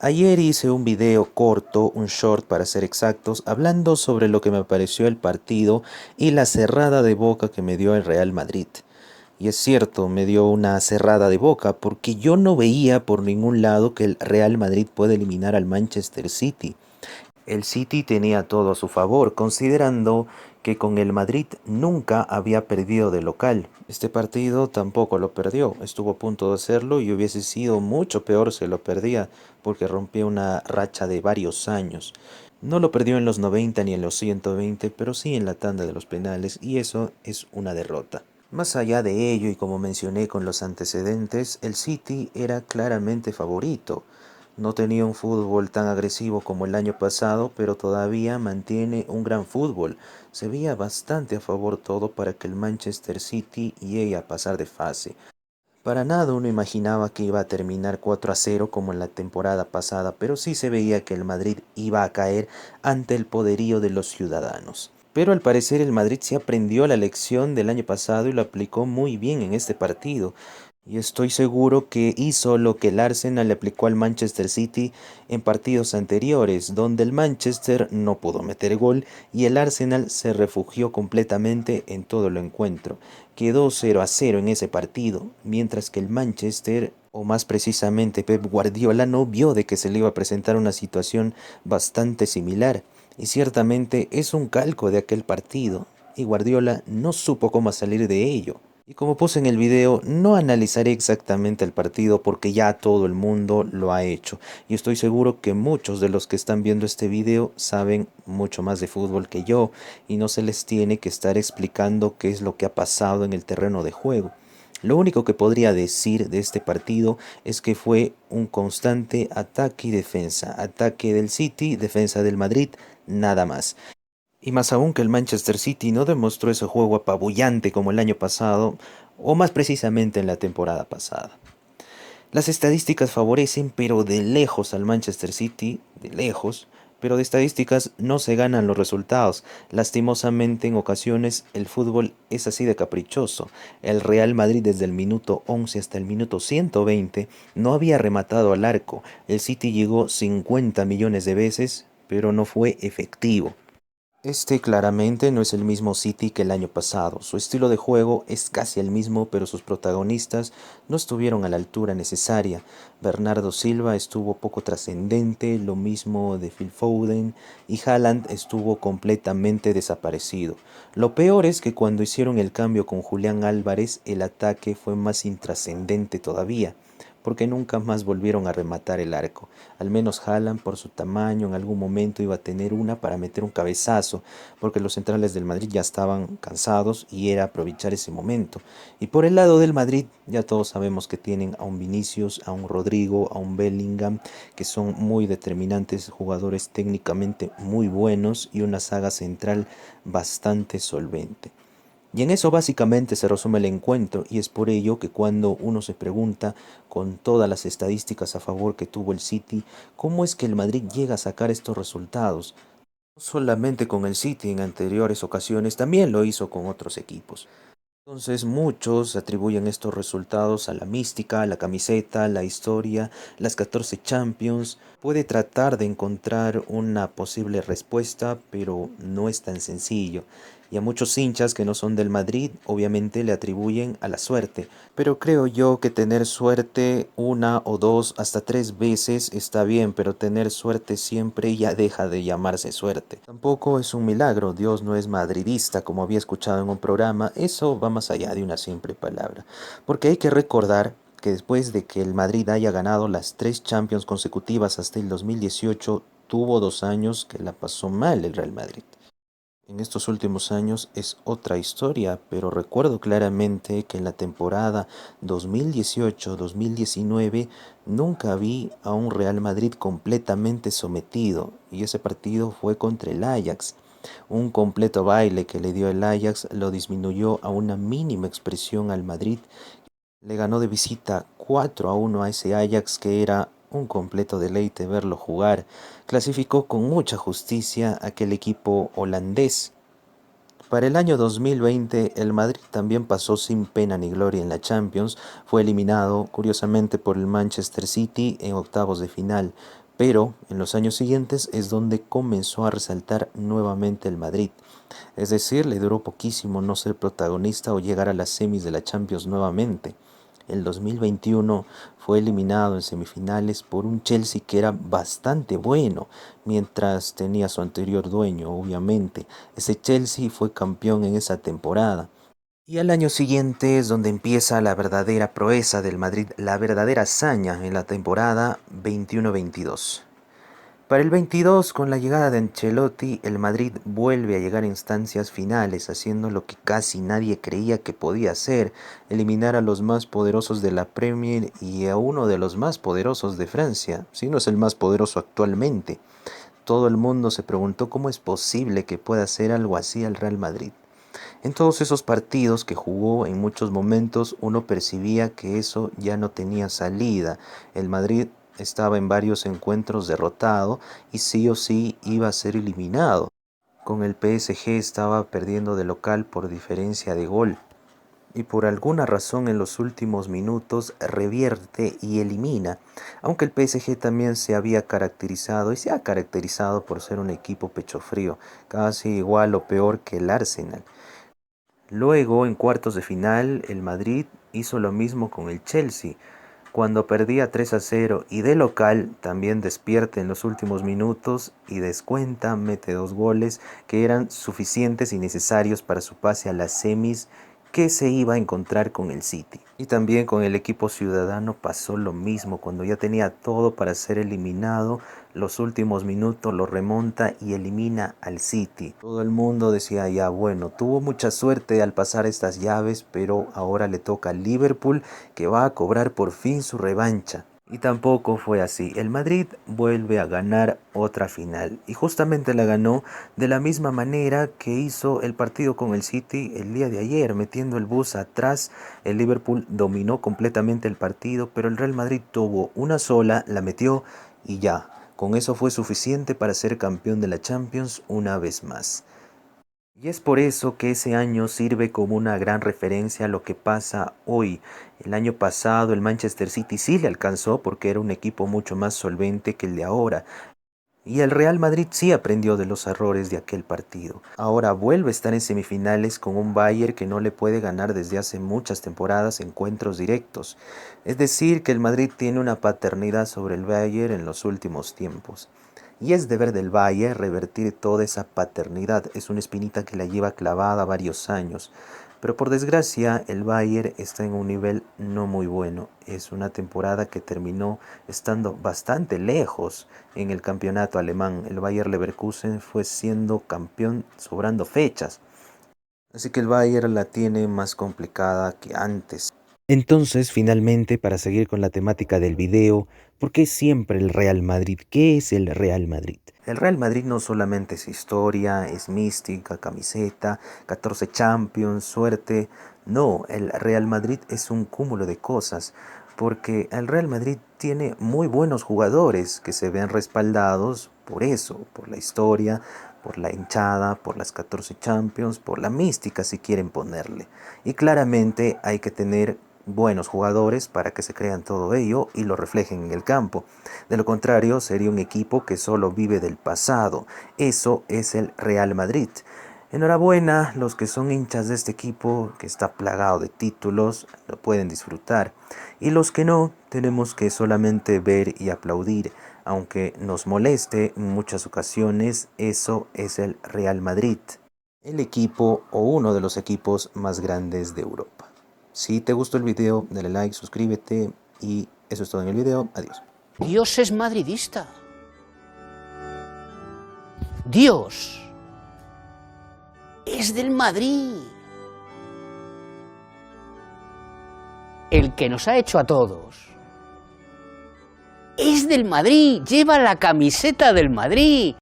Ayer hice un video corto, un short para ser exactos, hablando sobre lo que me pareció el partido y la cerrada de boca que me dio el Real Madrid. Y es cierto, me dio una cerrada de boca porque yo no veía por ningún lado que el Real Madrid puede eliminar al Manchester City. El City tenía todo a su favor, considerando que con el Madrid nunca había perdido de local. Este partido tampoco lo perdió, estuvo a punto de hacerlo y hubiese sido mucho peor si lo perdía, porque rompió una racha de varios años. No lo perdió en los 90 ni en los 120, pero sí en la tanda de los penales, y eso es una derrota. Más allá de ello, y como mencioné con los antecedentes, el City era claramente favorito. No tenía un fútbol tan agresivo como el año pasado, pero todavía mantiene un gran fútbol. Se veía bastante a favor todo para que el Manchester City llegue a pasar de fase. Para nada uno imaginaba que iba a terminar 4-0 como en la temporada pasada, pero sí se veía que el Madrid iba a caer ante el poderío de los ciudadanos. Pero al parecer el Madrid se aprendió la lección del año pasado y lo aplicó muy bien en este partido. Y estoy seguro que hizo lo que el Arsenal le aplicó al Manchester City en partidos anteriores, donde el Manchester no pudo meter gol y el Arsenal se refugió completamente en todo el encuentro. Quedó 0-0 en ese partido, mientras que el Manchester, o más precisamente Pep Guardiola, no vio de que se le iba a presentar una situación bastante similar. Y ciertamente es un calco de aquel partido, y Guardiola no supo cómo salir de ello. Y como puse en el video, no analizaré exactamente el partido porque ya todo el mundo lo ha hecho. Y estoy seguro que muchos de los que están viendo este video saben mucho más de fútbol que yo y no se les tiene que estar explicando qué es lo que ha pasado en el terreno de juego. Lo único que podría decir de este partido es que fue un constante ataque y defensa. Ataque del City, defensa del Madrid, nada más. Y más aún que el Manchester City no demostró ese juego apabullante como el año pasado, o más precisamente en la temporada pasada. Las estadísticas favorecen, pero de lejos al Manchester City, de lejos, pero de estadísticas no se ganan los resultados. Lastimosamente en ocasiones el fútbol es así de caprichoso. El Real Madrid desde el minuto 11 hasta el minuto 120 no había rematado al arco. El City llegó 50 millones de veces, pero no fue efectivo. Este claramente no es el mismo City que el año pasado. Su estilo de juego es casi el mismo, pero sus protagonistas no estuvieron a la altura necesaria. Bernardo Silva estuvo poco trascendente, lo mismo de Phil Foden, y Haaland estuvo completamente desaparecido. Lo peor es que cuando hicieron el cambio con Julián Álvarez, el ataque fue más intrascendente todavía, porque nunca más volvieron a rematar el arco. Al menos Haaland, por su tamaño, en algún momento iba a tener una para meter un cabezazo, porque los centrales del Madrid ya estaban cansados y era aprovechar ese momento. Y por el lado del Madrid, ya todos sabemos que tienen a un Vinicius, a un Rodrigo, a un Bellingham, que son muy determinantes, jugadores técnicamente muy buenos y una saga central bastante solvente. Y en eso básicamente se resume el encuentro, y es por ello que cuando uno se pregunta, con todas las estadísticas a favor que tuvo el City, cómo es que el Madrid llega a sacar estos resultados. No solamente con el City, en anteriores ocasiones también lo hizo con otros equipos. Entonces muchos atribuyen estos resultados a la mística, a la camiseta, la historia, las 14 Champions. Puede tratar de encontrar una posible respuesta, pero no es tan sencillo. Y a muchos hinchas que no son del Madrid, obviamente le atribuyen a la suerte. Pero creo yo que tener suerte una o dos, hasta tres veces está bien, pero tener suerte siempre ya deja de llamarse suerte. Tampoco es un milagro, Dios no es madridista, como había escuchado en un programa, eso va más allá de una simple palabra. Porque hay que recordar que después de que el Madrid haya ganado las tres Champions consecutivas hasta el 2018, tuvo 2 años que la pasó mal el Real Madrid. En estos últimos años es otra historia, pero recuerdo claramente que en la temporada 2018-2019 nunca vi a un Real Madrid completamente sometido, y ese partido fue contra el Ajax. Un completo baile que le dio el Ajax lo disminuyó a una mínima expresión al Madrid. Le ganó de visita 4-1 a ese Ajax que era un completo deleite verlo jugar. Clasificó con mucha justicia aquel equipo holandés. Para el año 2020, el Madrid también pasó sin pena ni gloria en la Champions. Fue eliminado, curiosamente, por el Manchester City en octavos de final. Pero en los años siguientes es donde comenzó a resaltar nuevamente el Madrid. Es decir, le duró poquísimo no ser protagonista o llegar a las semis de la Champions nuevamente. El 2021 fue eliminado en semifinales por un Chelsea que era bastante bueno, mientras tenía su anterior dueño, obviamente. Ese Chelsea fue campeón en esa temporada. Y al año siguiente es donde empieza la verdadera proeza del Madrid, la verdadera hazaña en la temporada 21-22. Para el 22, con la llegada de Ancelotti, el Madrid vuelve a llegar a instancias finales, haciendo lo que casi nadie creía que podía hacer, eliminar a los más poderosos de la Premier y a uno de los más poderosos de Francia, si no es el más poderoso actualmente. Todo el mundo se preguntó cómo es posible que pueda hacer algo así al Real Madrid. En todos esos partidos que jugó, en muchos momentos uno percibía que eso ya no tenía salida. El Madrid estaba en varios encuentros derrotado y sí o sí iba a ser eliminado. Con el PSG estaba perdiendo de local por diferencia de gol. Y por alguna razón en los últimos minutos revierte y elimina, aunque el PSG también se había caracterizado y se ha caracterizado por ser un equipo pecho frío, casi igual o peor que el Arsenal. Luego, en cuartos de final, el Madrid hizo lo mismo con el Chelsea. Cuando perdía 3-0 y de local, también despierta en los últimos minutos y descuenta, mete 2 goles que eran suficientes y necesarios para su pase a las semis que se iba a encontrar con el City. Y también con el equipo ciudadano pasó lo mismo, cuando ya tenía todo para ser eliminado, los últimos minutos lo remonta y elimina al City. Todo el mundo decía, ya bueno, tuvo mucha suerte al pasar estas llaves, pero ahora le toca al Liverpool, que va a cobrar por fin su revancha. Y tampoco fue así. El Madrid vuelve a ganar otra final. Y justamente la ganó de la misma manera que hizo el partido con el City el día de ayer, metiendo el bus atrás. El Liverpool dominó completamente el partido, pero el Real Madrid tuvo una sola, la metió y ya. Con eso fue suficiente para ser campeón de la Champions una vez más. Y es por eso que ese año sirve como una gran referencia a lo que pasa hoy. El año pasado el Manchester City sí le alcanzó porque era un equipo mucho más solvente que el de ahora. Y el Real Madrid sí aprendió de los errores de aquel partido. Ahora vuelve a estar en semifinales con un Bayern que no le puede ganar desde hace muchas temporadas encuentros directos. Es decir, que el Madrid tiene una paternidad sobre el Bayern en los últimos tiempos. Y es deber del Bayern revertir toda esa paternidad. Es una espinita que la lleva clavada varios años. Pero por desgracia, el Bayern está en un nivel no muy bueno. Es una temporada que terminó estando bastante lejos en el campeonato alemán. El Bayer Leverkusen fue siendo campeón sobrando fechas. Así que el Bayern la tiene más complicada que antes. Entonces, finalmente, para seguir con la temática del video, ¿por qué siempre el Real Madrid? ¿Qué es el Real Madrid? El Real Madrid no solamente es historia, es mística, camiseta, 14 Champions, suerte. No, el Real Madrid es un cúmulo de cosas, porque el Real Madrid tiene muy buenos jugadores que se ven respaldados por eso, por la historia, por la hinchada, por las 14 Champions, por la mística si quieren ponerle. Y claramente hay que tener buenos jugadores para que se crean todo ello y lo reflejen en el campo. De lo contrario, sería un equipo que solo vive del pasado. Eso es el Real Madrid. Enhorabuena, los que son hinchas de este equipo que está plagado de títulos, lo pueden disfrutar. Y los que no, tenemos que solamente ver y aplaudir. Aunque nos moleste en muchas ocasiones, eso es el Real Madrid, el equipo o uno de los equipos más grandes de Europa. Si te gustó el video, dale like, suscríbete y eso es todo en el video. Adiós. Dios es madridista. Dios es del Madrid. El que nos ha hecho a todos es del Madrid, lleva la camiseta del Madrid.